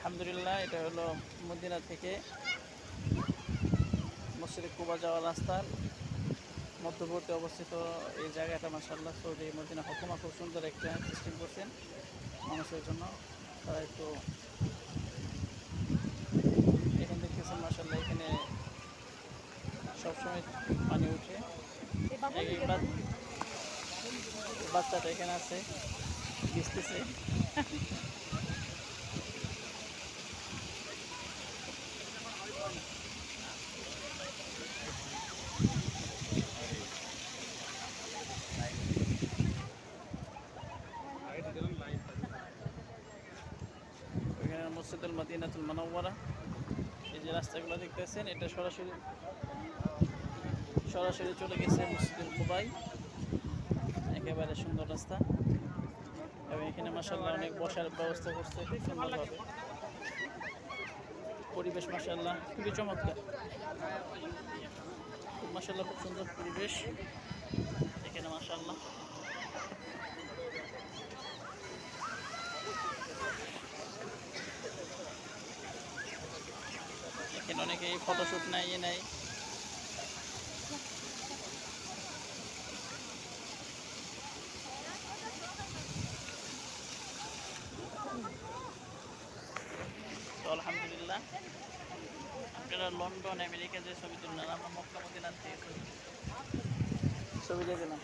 আলহামদুলিল্লাহ, এটা হলো মদিনা থেকে মসজিদে কুবা যাওয়ার রাস্তার মধ্যবর্তী অবস্থিত এই জায়গাটা। মাশাআল্লাহ, সৌদি মদিনা হুকুমা খুব সুন্দর একটা সিস্টেম করছেন মানুষের জন্য। তারা একটু এখানে দেখতেছেন, মাশাআল্লাহ, এখানে সবসময় পানি উঠে। এই বাচ্চাটা এখানে আছে, ভিজতেছে। এখানে মসজিদুল মদিনাতুল মুনাওয়ারা, এই যে রাস্তাগুলো দেখতেছেন, এটা সরাসরি সরাসরি চলে গেছে মসজিদুল কুবাই। একেবারে সুন্দর রাস্তা, এবং এখানে মাশাআল্লাহ অনেক বসার ব্যবস্থা করছে খুব সুন্দরভাবে। পরিবেশ মাশাআল্লাহ খুবই চমৎকার, খুব মাশাআল্লাহ খুব সুন্দর পরিবেশ এখানে মাশাআল্লাহ। এখানে অনেকেই ফটোশ্যুট নেয়, নেয়। তো আলহামদুলিল্লাহ, আপনারা লন্ডন আমেরিকা যে ছবি তুললেন, আমরা মক্কা মদিনার থেকে ছবি দিয়ে দিলাম।